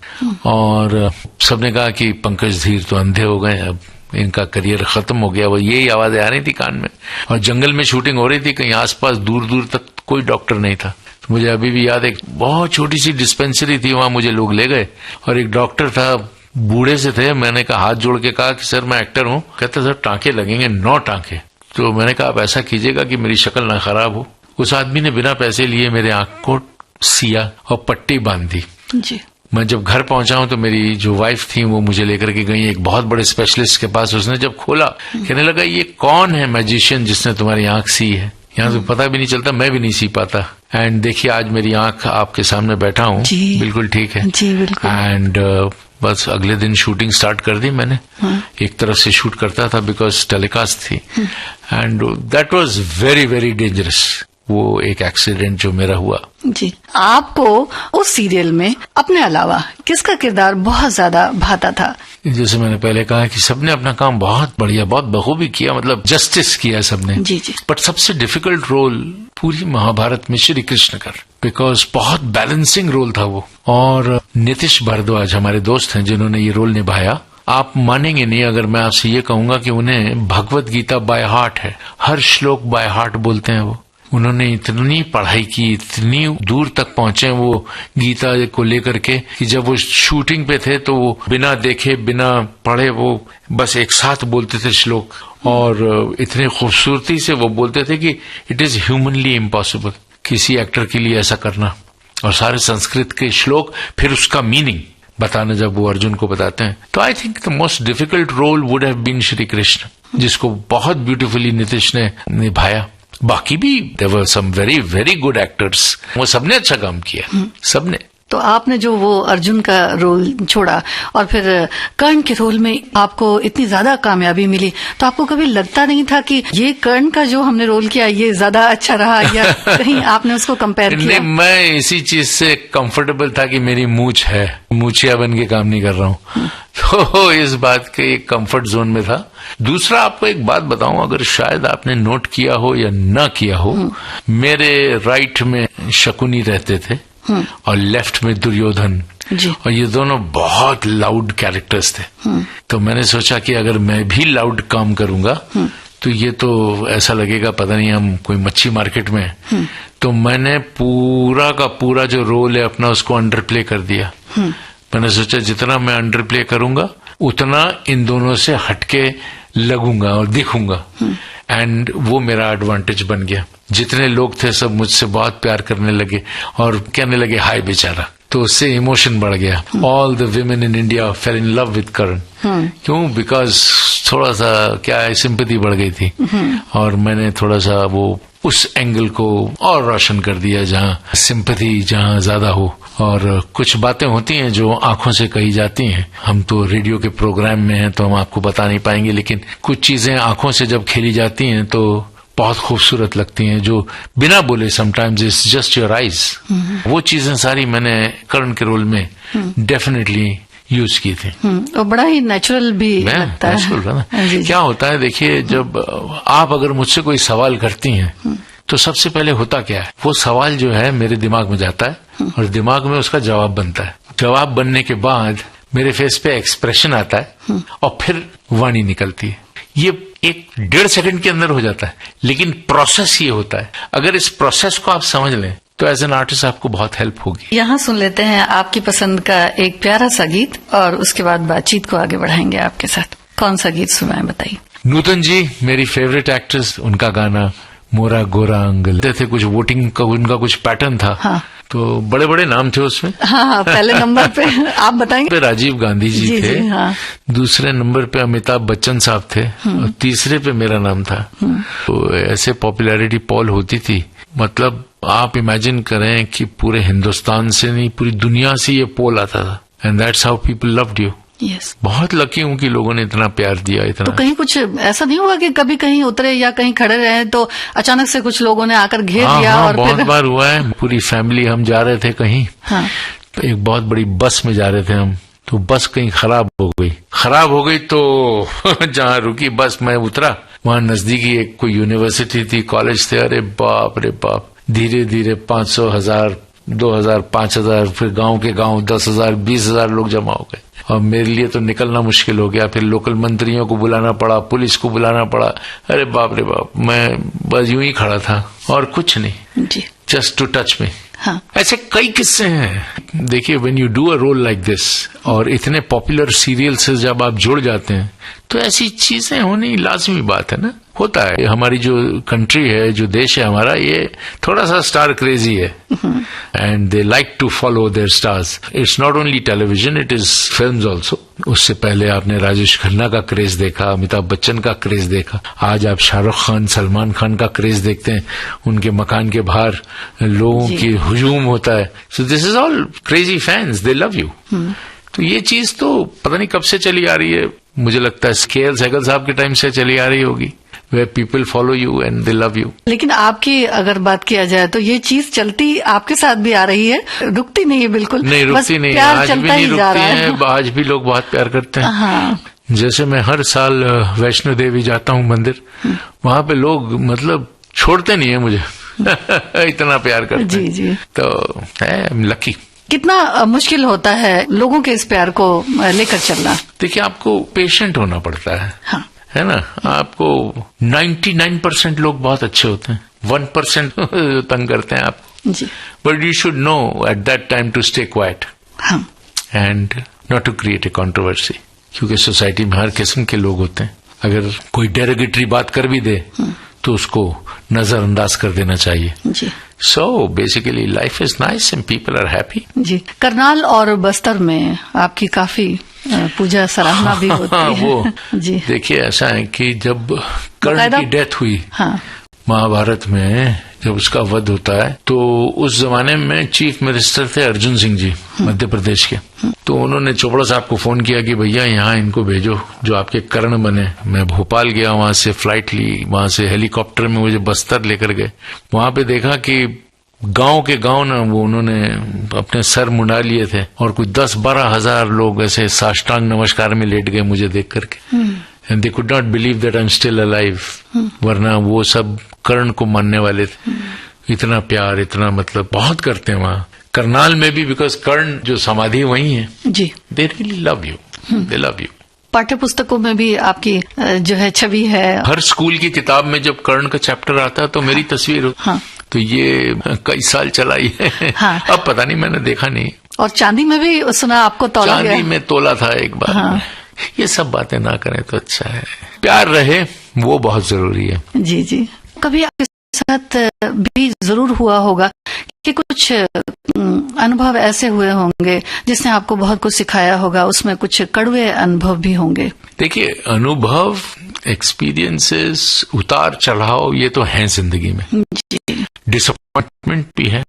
और सबने कहा कि पंकज धीर तो अंधे हो गए, अब इनका करियर खत्म हो गया। वो यही आवाजें आ रही थी कान में, और जंगल में शूटिंग हो रही थी, कहीं आसपास दूर दूर तक कोई डॉक्टर नहीं था। मुझे अभी भी याद है, एक बहुत छोटी सी डिस्पेंसरी थी, वहां मुझे लोग ले गए और एक डॉक्टर था बूढ़े से थे। मैंने कहा, हाथ जोड़ के कहा कि सर मैं एक्टर हूँ। कहते सर टांके लगेंगे, 9 टांके। तो मैंने कहा आप ऐसा कीजिएगा कि मेरी शक्ल ना खराब हो। उस आदमी ने बिना पैसे लिए मेरे आंख को सिया और पट्टी बांध दी जी। मैं जब घर पहुंचा हूं तो मेरी जो वाइफ थी वो मुझे लेकर के गई एक बहुत बड़े स्पेशलिस्ट के पास। उसने जब खोला, कहने लगा ये कौन है मैजिशियन जिसने तुम्हारी आंख सी है? यहाँ तो पता भी नहीं चलता, मैं भी नहीं सी पाता। एंड देखिए आज मेरी आंख आपके सामने बैठा हूँ, बिल्कुल ठीक है जी, बिल्कुल। एंड बस अगले दिन शूटिंग स्टार्ट कर दी मैंने। एक तरफ से शूट करता था बिकॉज टेलीकास्ट थी। And that was very very dangerous, वो एक एक्सीडेंट जो मेरा हुआ। जी, आपको उस सीरियल में अपने अलावा किसका किरदार बहुत ज्यादा भाता था? जैसे मैंने पहले कहा कि सबने अपना काम बहुत बढ़िया, बहुत बखूबी किया, मतलब जस्टिस किया सबने। जी जी। बट सबसे डिफिकल्ट रोल पूरी महाभारत में श्री कृष्ण का, बिकॉज बहुत बैलेंसिंग रोल था वो। और नीतीश भारद्वाज हमारे दोस्त हैं जिन्होंने ये रोल निभाया। आप मानेंगे नहीं अगर मैं आपसे ये कहूंगा कि उन्हें भगवत गीता बाय हार्ट है, हर श्लोक बाय हार्ट बोलते हैं वो। उन्होंने इतनी पढ़ाई की, इतनी दूर तक पहुंचे वो गीता को लेकर के कि जब वो शूटिंग पे थे तो वो बिना देखे बिना पढ़े वो बस एक साथ बोलते थे श्लोक। और इतने खूबसूरती से वो बोलते थे कि इट इज ह्यूमनली इम्पॉसिबल किसी एक्टर के लिए ऐसा करना। और सारे संस्कृत के श्लोक, फिर उसका मीनिंग बताना जब वो अर्जुन को बताते हैं। तो I think the most difficult role would have been Shri Krishna, जिसको बहुत ब्यूटीफुली नीतीश ने निभाया। बाकी भी there were some very very good actors, वो सबने अच्छा काम किया, सबने। तो आपने जो वो अर्जुन का रोल छोड़ा और फिर कर्ण के रोल में आपको इतनी ज्यादा कामयाबी मिली, तो आपको कभी लगता नहीं था कि ये कर्ण का जो हमने रोल किया ये ज्यादा अच्छा रहा, या कहीं आपने उसको कंपेयर किया? नहीं, मैं इसी चीज से कंफर्टेबल था कि मेरी मूंछ है, मूछिया बन के काम नहीं कर रहा हूँ। तो इस बात के एक कंफर्ट जोन में था। दूसरा आपको एक बात बताऊं, अगर शायद आपने नोट किया हो या न किया हो, मेरे राइट में शकुनी रहते थे और लेफ्ट में दुर्योधन जी। और ये दोनों बहुत लाउड कैरेक्टर्स थे। तो मैंने सोचा कि अगर मैं भी लाउड काम करूंगा तो ये तो ऐसा लगेगा पता नहीं हम कोई मच्छी मार्केट में। तो मैंने पूरा का पूरा जो रोल है अपना उसको अंडर प्ले कर दिया। मैंने सोचा जितना मैं अंडर प्ले करूंगा उतना इन दोनों से हटके लगूंगा और दिखूंगा। एंड वो मेरा एडवांटेज बन गया। जितने लोग थे सब मुझसे बहुत प्यार करने लगे और कहने लगे हाय बेचारा। तो उससे इमोशन बढ़ गया। All the women in India fell in love with Karan. क्यों? बिकॉज थोड़ा सा क्या है, सिंपैथी बढ़ गई थी और मैंने थोड़ा सा वो उस एंगल को और रोशन कर दिया जहाँ सिंपैथी जहाँ ज्यादा हो। और कुछ बातें होती हैं जो आंखों से कही जाती हैं। हम तो रेडियो के प्रोग्राम में हैं तो हम आपको बता नहीं पाएंगे, लेकिन कुछ चीजें आंखों से जब खेली जाती हैं तो बहुत खूबसूरत लगती हैं, जो बिना बोले sometimes it's just your eyes. वो चीजें सारी मैंने कर्ण के रोल में डेफिनेटली यूज की थी। और बड़ा ही नेचुरल भी लगता है। क्या होता है देखिए, जब आप अगर मुझसे कोई सवाल करती हैं तो सबसे पहले होता क्या है, वो सवाल जो है मेरे दिमाग में जाता है और दिमाग में उसका जवाब बनता है। जवाब बनने के बाद मेरे फेस पे एक्सप्रेशन आता है और फिर वाणी निकलती है। ये 1-1.5 सेकंड के अंदर हो जाता है, लेकिन प्रोसेस ये होता है। अगर इस प्रोसेस को आप समझ लें तो एज एन आर्टिस्ट आपको बहुत हेल्प होगी। यहाँ सुन लेते हैं आपकी पसंद का एक प्यारा सा गीत और उसके बाद बातचीत को आगे बढ़ाएंगे आपके साथ। कौन सा गीत सुनाएं बताइए। नूतन जी मेरी फेवरेट एक्ट्रेस, उनका गाना मोरा गोरा अंगल थे। कुछ वोटिंग का उनका कुछ पैटर्न था। हाँ। तो बड़े बड़े नाम थे उसमें। हाँ, पहले नंबर पे आप बताएंगे। राजीव गांधी जी थे। हाँ। दूसरे नंबर पे अमिताभ बच्चन साहब थे और तीसरे पे मेरा नाम था। तो ऐसे पॉपुलैरिटी पोल होती थी। मतलब आप इमेजिन करें कि पूरे हिंदुस्तान से नहीं पूरी दुनिया से ये पोल आता था। And that's how people loved you. Yes. बहुत लकी हूँ कि लोगों ने इतना प्यार दिया। इतना तो कहीं कुछ ऐसा नहीं हुआ कि कभी कहीं उतरे या कहीं खड़े रहे तो अचानक से कुछ लोगों ने आकर घेर दिया? हाँ, और बहुत फिर... बार हुआ है। पूरी फैमिली हम जा रहे थे कहीं। हाँ। तो एक बहुत बड़ी बस में जा रहे थे हम, तो बस कहीं खराब हो गई तो जहाँ रुकी बस मैं उतरा, वहाँ नजदीकी एक कोई यूनिवर्सिटी थी, कॉलेज थे। अरे बाप रे बाप, धीरे धीरे 500, 1000, 2000, 5000, फिर गांव के गांव 10,000, 20,000 लोग जमा हो गए और मेरे लिए तो निकलना मुश्किल हो गया। फिर लोकल मंत्रियों को बुलाना पड़ा, पुलिस को बुलाना पड़ा। अरे बाप रे बाप, मैं बस यूं ही खड़ा था और कुछ नहीं, जी, जस्ट टू टच मी। हाँ। ऐसे कई किस्से हैं। देखिए, when you do a role like this और इतने पॉपुलर सीरियल से जब आप जुड़ जाते हैं तो ऐसी चीजें होनी लाजमी बात है ना, होता है। हमारी जो कंट्री है, जो देश है हमारा, ये थोड़ा सा स्टार क्रेजी है and they like to follow their stars. It's not only television, it is films also. उससे पहले आपने राजेश खन्ना का क्रेज देखा, अमिताभ बच्चन का क्रेज देखा, आज आप शाहरुख खान, सलमान खान का क्रेज देखते हैं। उनके मकान के बाहर लोगों की हुजूम होता है। So this is all crazy fans, they love you. तो ये चीज तो पता नहीं कब से चली आ रही है। मुझे लगता है के.एल. सहगल साहब के टाइम से चली आ रही होगी, where people follow you and they love you. लेकिन आपकी अगर बात किया जाए तो ये चीज चलती आपके साथ भी आ रही है, रुकती नहीं है बिल्कुल। नहीं रुकती नहीं, आज भी नहीं रुकती है। आज भी लोग बहुत प्यार करते हैं। हाँ। जैसे मैं हर साल वैष्णो देवी जाता हूँ मंदिर, वहां पे लोग मतलब छोड़ते नहीं है मुझे इतना प्यार करते जी हैं। जी। तो है लकी। कितना मुश्किल होता है लोगों के इस प्यार को लेकर चलना। देखिए, आपको पेशेंट होना पड़ता है। हाँ। है ना, आपको 99% लोग बहुत अच्छे होते हैं, 1% तंग करते हैं आपको। जी। But you should know at that time to stay quiet and not to create a controversy, क्योंकि सोसाइटी में हर किस्म के लोग होते हैं। अगर कोई डेरोगेटरी बात कर भी दे तो उसको नजरअंदाज कर देना चाहिए। जी। So basically life is nice and people are happy. जी। करनाल और बस्तर में आपकी काफी पूजा सराहना भी होती है। वो जी। देखिए, ऐसा है कि जब कर्ण की डेथ हुई, हाँ, महाभारत में जब उसका वध होता है, तो उस जमाने में चीफ मिनिस्टर थे अर्जुन सिंह जी, मध्य प्रदेश के। तो उन्होंने चोपड़ा साहब को फोन किया कि भैया यहाँ इनको भेजो जो आपके कर्ण बने। मैं भोपाल गया, वहां से फ्लाइट ली, वहां से हेलीकॉप्टर में मुझे बस्तर लेकर गए। वहां पे देखा कि गांव के गांव ना वो उन्होंने अपने सर मुंडा लिए थे और कुछ 10-12 हजार लोग ऐसे साष्टांग नमस्कार में लेट गए मुझे देख करके। And they could not believe that I am still alive, वरना वो सब कर्ण को मानने वाले थे। इतना प्यार, इतना मतलब बहुत करते हैं वहां करनाल में भी, बिकॉज कर्ण जो समाधि वही है। जी। They really love you, they love you. पाठ्य पुस्तकों में भी आपकी जो है छवि है। हर स्कूल की किताब में जब कर्ण का चैप्टर आता है तो मेरी तस्वीर हो। हाँ। तो ये कई साल चलाई है। हाँ। अब पता नहीं, मैंने देखा नहीं। और चांदी में भी सुना आपको तौला गया। चांदी में तोला था एक बार। हाँ। ये सब बातें ना करें तो अच्छा है। प्यार रहे वो बहुत जरूरी है। जी जी। कभी आपके साथ भी जरूर हुआ होगा कि कुछ अनुभव ऐसे हुए होंगे जिसने आपको बहुत कुछ सिखाया होगा, उसमें कुछ कड़वे अनुभव भी होंगे। देखिए, अनुभव, एक्सपीरियंसेस, उतार चढ़ाव, ये तो है जिंदगी में। जी। डिसअपॉइंटमेंट भी है।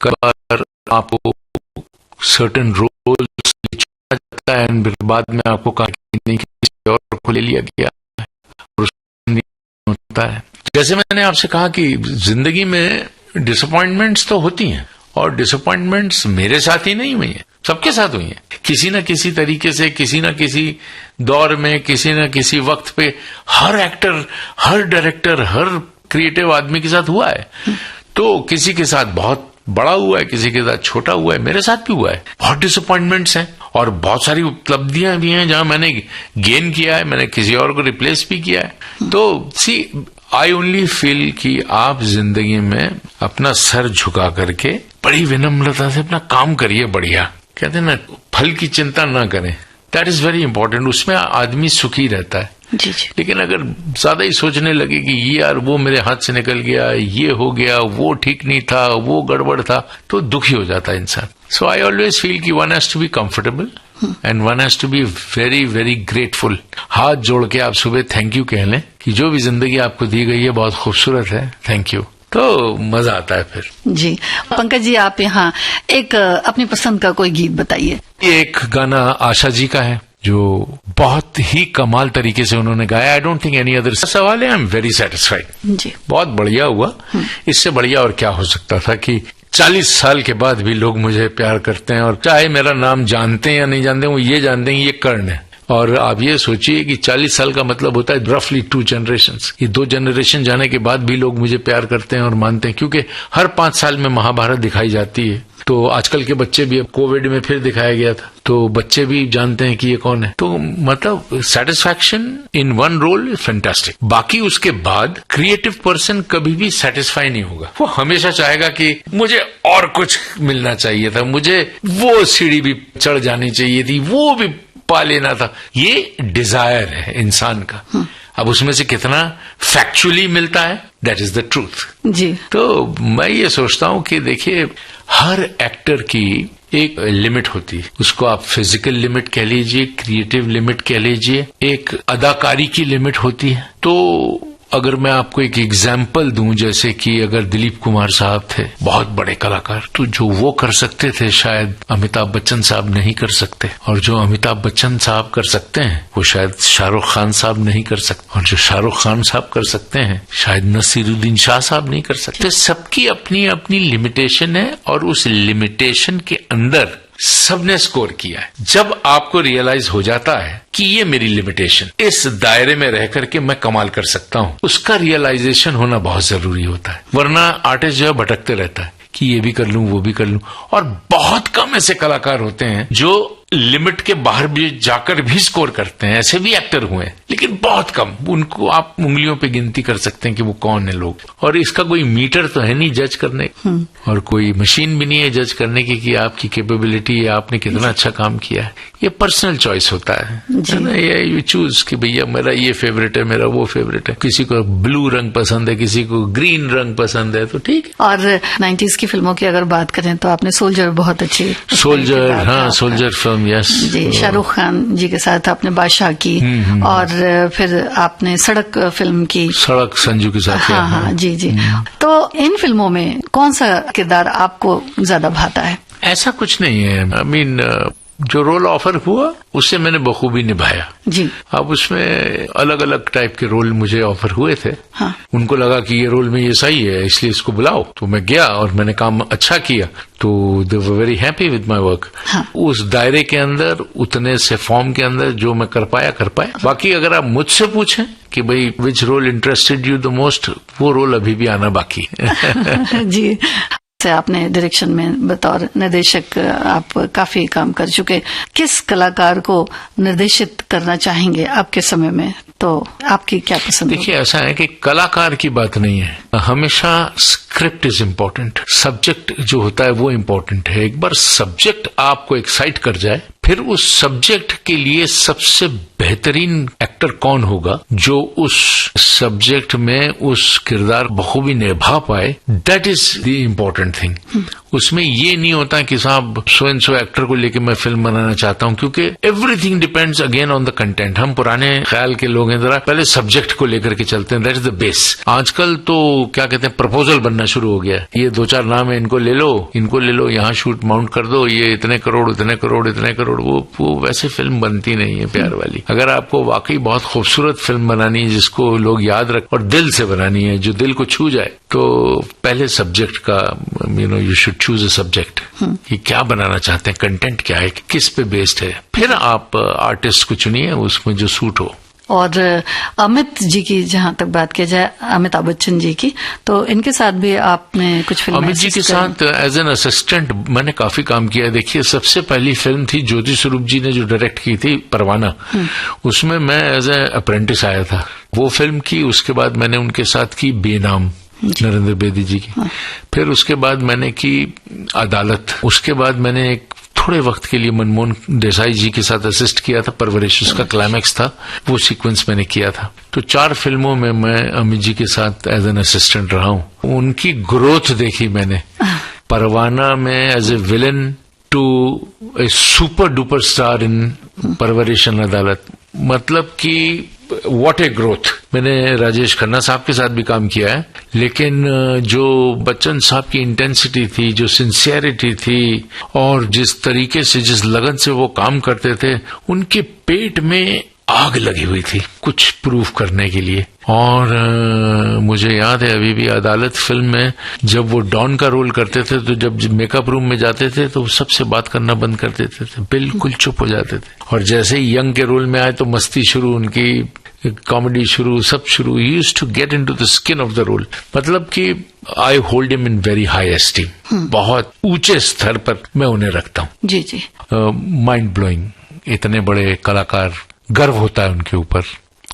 कई बार आपको सर्टेन रोल्स जाता है एंड बाद में आपको कहा नहीं, किसी और को ले लिया गया और होता है। जैसे मैंने आपसे कहा कि जिंदगी में डिसअपॉइंटमेंट्स तो होती हैं, और डिसअपॉइंटमेंट्स मेरे साथ ही नहीं हुई हैं, सबके साथ हुई हैं। किसी न किसी तरीके से, किसी न किसी दौर में, किसी न किसी वक्त पे हर एक्टर, हर डायरेक्टर, हर क्रिएटिव आदमी के साथ हुआ है। तो किसी के साथ बहुत बड़ा हुआ है, किसी के साथ छोटा हुआ है, मेरे साथ भी हुआ है। बहुत डिसअपॉइंटमेंट्स हैं और बहुत सारी उपलब्धियां भी हैं जहां मैंने गेन किया है, मैंने किसी और को रिप्लेस भी किया है। तो सी, आई ओनली फील कि आप जिंदगी में अपना सर झुका करके बड़ी विनम्रता से अपना काम करिए। बढ़िया कहते हैं ना, फल की चिंता ना करें। That is very important. उसमें आदमी सुखी रहता है। जी जी। लेकिन अगर ज्यादा ही सोचने लगे कि ये यार वो मेरे हाथ से निकल गया, ये हो गया, वो ठीक नहीं था, वो गड़बड़ था, तो दुखी हो जाता है इंसान। सो आई ऑलवेज फील कि one has to be comfortable and one has to be very very grateful. हाथ जोड़ के आप सुबह थैंक यू कह लें कि जो भी जिंदगी आपको दी गई है बहुत खूबसूरत है, थैंक यू, तो मजा आता है फिर। जी। पंकज जी, आप यहाँ एक अपनी पसंद का कोई गीत बताइए। एक गाना आशा जी का है जो बहुत ही कमाल तरीके से उन्होंने गाया। I don't think any other. सवाल है, आई एम वेरी सेटिस्फाइड। जी। बहुत बढ़िया हुआ। इससे बढ़िया और क्या हो सकता था कि 40 साल के बाद भी लोग मुझे प्यार करते हैं, और चाहे मेरा नाम जानते हैं या नहीं जानते, वो ये जानते हैं ये कर्ण है। और आप ये सोचिए कि 40 साल का मतलब होता है रफली 2 जनरेशंस। ये 2 जनरेशन जाने के बाद भी लोग मुझे प्यार करते हैं और मानते हैं, क्योंकि हर 5 साल में महाभारत दिखाई जाती है तो आजकल के बच्चे भी, अब कोविड में फिर दिखाया गया था, तो बच्चे भी जानते हैं कि ये कौन है। तो मतलब satisfaction in one role is fantastic. बाकी उसके बाद क्रिएटिव पर्सन कभी भी सेटिस्फाई नहीं होगा, वो हमेशा चाहेगा कि मुझे और कुछ मिलना चाहिए था, मुझे वो सीढ़ी भी चढ़ जानी चाहिए थी, वो भी पा लेना था। ये डिजायर है इंसान का। अब उसमें से कितना फैक्चुअली मिलता है, दैट इज द ट्रूथ जी। तो मैं ये सोचता हूं कि देखिए, हर एक्टर की एक लिमिट होती है, उसको आप फिजिकल लिमिट कह लीजिए, क्रिएटिव लिमिट कह लीजिए, एक अदाकारी की लिमिट होती है। तो अगर मैं आपको एक एग्जाम्पल दूं, जैसे कि अगर दिलीप कुमार साहब थे, बहुत बड़े कलाकार, तो जो वो कर सकते थे शायद अमिताभ बच्चन साहब नहीं कर सकते, और जो अमिताभ बच्चन साहब कर सकते हैं वो शायद शाहरुख खान साहब नहीं कर सकते, और जो शाहरुख खान साहब कर सकते हैं शायद नसीरुद्दीन शाह साहब नहीं कर सकते। तो सबकी अपनी अपनी लिमिटेशन है, और उस लिमिटेशन के अंदर सबने स्कोर किया है। जब आपको रियलाइज हो जाता है कि ये मेरी लिमिटेशन, इस दायरे में रह करके मैं कमाल कर सकता हूं, उसका रियलाइजेशन होना बहुत जरूरी होता है। वरना आर्टिस्ट जो है भटकते रहता है कि ये भी कर लूं, वो भी कर लूं। और बहुत कम ऐसे कलाकार होते हैं जो लिमिट के बाहर भी जाकर भी स्कोर करते हैं। ऐसे भी एक्टर हुए हैं, लेकिन बहुत कम। उनको आप उंगलियों पे गिनती कर सकते हैं कि वो कौन है लोग। और इसका कोई मीटर तो है नहीं जज करने, और कोई मशीन भी नहीं है जज करने की कि आपकी कैपेबिलिटी है, आपने कितना अच्छा काम किया है। ये पर्सनल चॉइस होता है ना, ये यू चूज कि भैया मेरा ये फेवरेट है, मेरा वो फेवरेट है। किसी को ब्लू रंग पसंद है, किसी को ग्रीन रंग पसंद है, तो ठीक है। और 90s की फिल्मों की अगर बात करें तो आपने सोल्जर बहुत अच्छी, सोल्जर, हाँ सोल्जर फिल्म, यस जी। शाहरुख खान जी के साथ आपने बादशाह की, और फिर आपने सड़क फिल्म की, सड़क संजू के साथ। हाँ हाँ जी जी। तो इन फिल्मों में कौन सा किरदार आपको ज्यादा भाता है? ऐसा कुछ नहीं है। आई मीन जो रोल ऑफर हुआ उससे मैंने बखूबी निभाया जी। अब उसमें अलग अलग टाइप के रोल मुझे ऑफर हुए थे। हाँ। उनको लगा कि ये रोल में ये सही है, इसलिए इसको बुलाओ। तो मैं गया और मैंने काम अच्छा किया, तो they were very happy with my work. हाँ। उस दायरे के अंदर, उतने से फॉर्म के अंदर जो मैं कर पाया। बाकी अगर आप मुझसे पूछें कि भाई which role interested you the most, वो रोल अभी भी आना बाकी है। जी। से आपने डायरेक्शन में बतौर निर्देशक आप काफी काम कर चुके। किस कलाकार को निर्देशित करना चाहेंगे आपके समय में? तो आपकी क्या पसंद? देखिए, ऐसा है कि कलाकार की बात नहीं है, हमेशा स्क्रिप्ट इज इम्पोर्टेंट, सब्जेक्ट जो होता है वो इम्पोर्टेंट है। एक बार सब्जेक्ट आपको एक्साइट कर जाए, फिर उस सब्जेक्ट के लिए सबसे बेहतरीन एक्टर कौन होगा जो उस सब्जेक्ट में उस किरदार बखूबी निभा पाए, that is the important thing. उसमें ये नहीं होता कि साहब सो एंड सो एक्टर को लेके मैं फिल्म बनाना चाहता हूं, क्योंकि everything depends again on the content. हम पुराने ख्याल के लोग हैं, जरा पहले सब्जेक्ट को लेकर के चलते हैं, दैट इज द बेस। आजकल तो क्या कहते हैं, प्रपोजल बनना शुरू हो गया है। ये 2-4 नाम है, इनको ले लो, यहाँ शूट माउंट कर दो, ये इतने करोड़, वो वैसे फिल्म बनती नहीं है प्यार वाली। अगर आपको वाकई बहुत खूबसूरत फिल्म बनानी है जिसको लोग याद रख और दिल से बनानी है, जो दिल को छू जाए, तो पहले सब्जेक्ट का you should choose a subject कि क्या बनाना चाहते हैं, कंटेंट क्या है, किस पे बेस्ड है, फिर आप आर्टिस्ट को चुनिए उसमें जो सूट हो। और अमित जी की जहां तक बात की जाए, अमिताभ बच्चन जी की, तो इनके साथ भी आपने कुछ फिल्म? अमित जी के साथ एज एन असिस्टेंट मैंने काफी काम किया। देखिए, सबसे पहली फिल्म थी ज्योति स्वरूप जी ने जो डायरेक्ट की थी, परवाना, उसमें मैं एज ए अप्रेंटिस आया था। वो फिल्म की, उसके बाद मैंने उनके साथ की बेनाम, नरेंद्र बेदी जी की। फिर उसके बाद मैंने की अदालत। उसके बाद मैंने एक थोड़े वक्त के लिए मनमोहन देसाई जी के साथ असिस्ट किया था, परवरिश, उसका क्लाइमैक्स था, वो सीक्वेंस मैंने किया था। तो 4 फिल्मों में मैं अमित जी के साथ एज एन असिस्टेंट रहा हूं। उनकी ग्रोथ देखी मैंने, परवाना में as a villain to a super duper star in Parvarish and अदालत। मतलब कि व्हाट ए ग्रोथ। मैंने राजेश खन्ना साहब के साथ भी काम किया है, लेकिन जो बच्चन साहब की इंटेंसिटी थी, जो सिंसियरिटी थी, और जिस तरीके से, जिस लगन से वो काम करते थे, उनके पेट में आग लगी हुई थी कुछ प्रूव करने के लिए। और मुझे याद है अभी भी अदालत फिल्म में जब वो डॉन का रोल करते थे, तो जब मेकअप रूम में जाते थे तो सबसे बात करना बंद कर देते थे, बिल्कुल चुप हो जाते थे। और जैसे ही यंग के रोल में आए तो मस्ती शुरू उनकी, कॉमेडी शुरू, सब शुरू. He used to get into the skin of the role. मतलब कि I hold him in very high esteem. बहुत ऊंचे स्तर पर मैं उन्हें रखता हूँ. जी जी. Mind blowing. इतने बड़े कलाकार, गर्व होता है उनके ऊपर.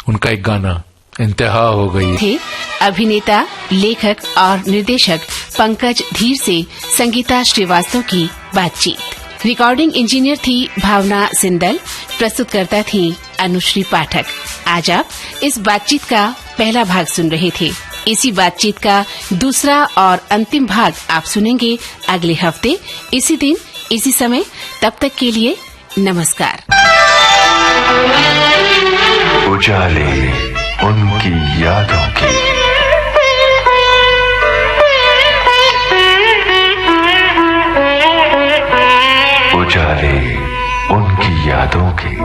उनका एक गाना इंतहा हो गई थे अभिनेता, लेखक और निर्देशक पंकज धीर से संगीता श्रीवास्तव की बातचीत. रिकॉर्डिंग इंजीनियर थी भावना सिंदल. प्रस्तुतकर्ता थी अनुश्री पाठक. आज आप इस बातचीत का पहला भाग सुन रहे थे. इसी बातचीत का दूसरा और अंतिम भाग आप सुनेंगे अगले हफ्ते इसी दिन इसी समय. तब तक के लिए नमस्कार. उजाले उनकी यादों की. उजाले उनकी यादों की.